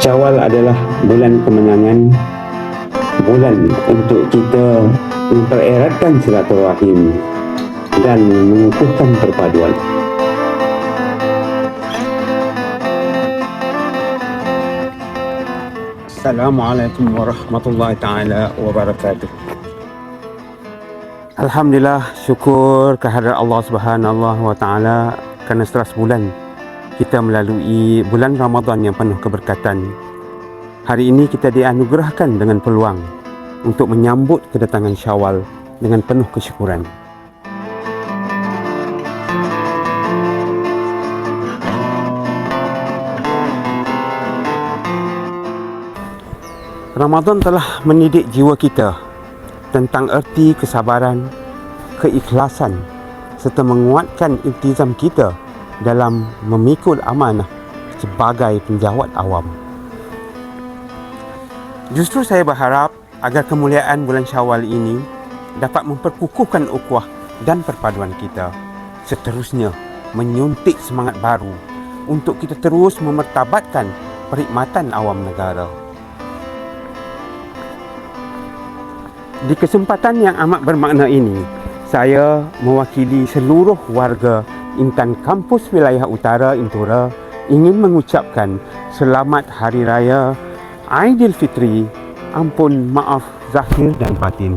Syawal adalah bulan kemenangan, bulan untuk kita mempereratkan silaturahim dan mengukuhkan perpaduan. Assalamualaikum warahmatullahi taala wabarakatuh. Alhamdulillah, syukur kehadrat Allah Subhanahu wa taala kerana setelah sebulan kita melalui bulan Ramadan yang penuh keberkatan. Hari ini kita dianugerahkan dengan peluang untuk menyambut kedatangan Syawal dengan penuh kesyukuran. Ramadan telah mendidik jiwa kita tentang erti kesabaran, keikhlasan serta menguatkan iltizam kita dalam memikul amanah sebagai penjawat awam. Justru saya berharap agar kemuliaan bulan Syawal ini dapat memperkukuhkan ukhuwah dan perpaduan kita, seterusnya menyuntik semangat baru untuk kita terus memertabatkan perkhidmatan awam negara. Di kesempatan yang amat bermakna ini, saya mewakili seluruh warga Intan Kampus Wilayah Utara Intura ingin mengucapkan selamat Hari Raya Aidilfitri, ampun maaf zahir dan batin.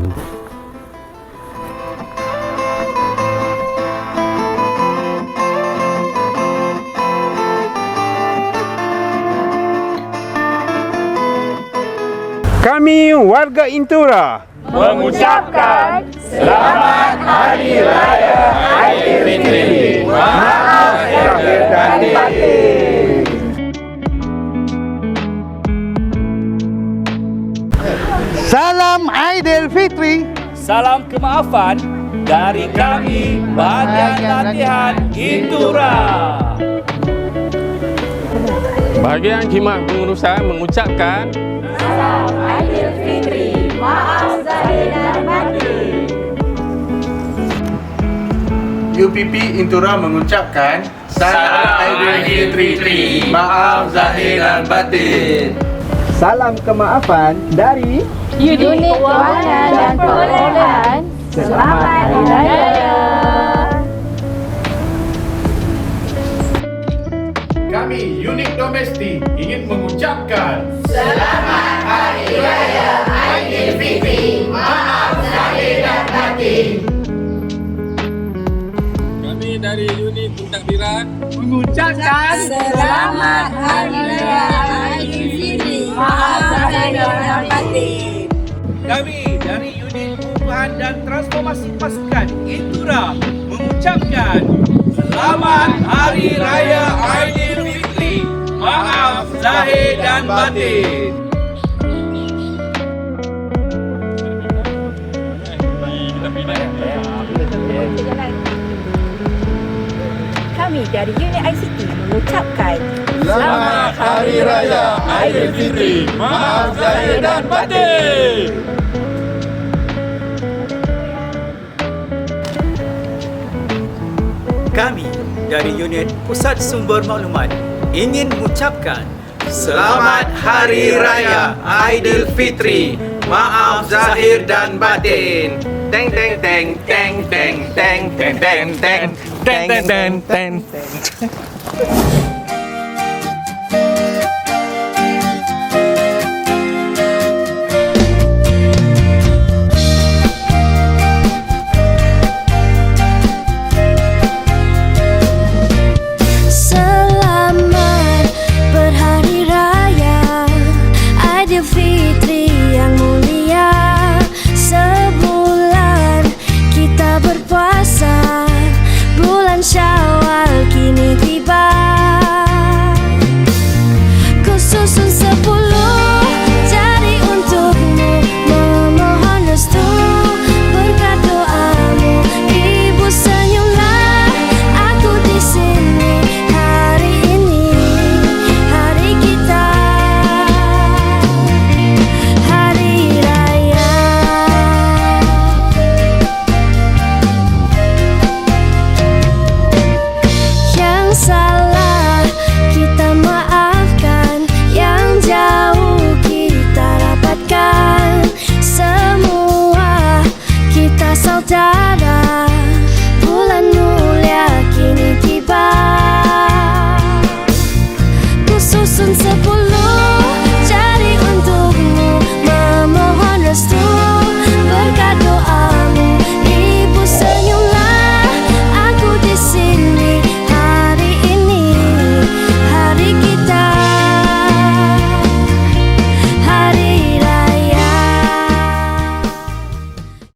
Kami warga Intura mengucapkan Selamat Hari Raya Aidilfitri. Maaf zahir dan batin. Salam Aidilfitri. Salam kemaafan dari kami Bahagian Latihan Intura. Bahagian Khidmat Pengurusan mengucapkan Salam Aidilfitri. Maaf zahir dan batin. UPP Intura mengucapkan Salam Aidilfitri. Maaf zahir dan batin. Salam kemaafan dari Unit Kewangan dan Perolehan. Selamat Hari Raya. Kami unit domestik ingin mengucapkan Selamat Hari Raya Aidilfitri. Maaf zahir dan batin. kami dari unit pentadbiran mengucapkan Selamat Hari Raya Aidilfitri. Maaf zahir dan batin. Kami dari Unit Perubahan dan Transformasi Pasukan Intura mengucapkan Selamat Hari Raya Aidilfitri. Maaf zahir dan batin. Kami dari unit ICT mengucapkan Selamat Hari Raya Aidilfitri. Maaf zahir dan batin. Kami dari unit Pusat Sumber Maklumat ingin mengucapkan Selamat Hari Raya Aidilfitri. Maaf zahir dan batin. Teng teng teng teng teng teng teng teng teng teng teng teng.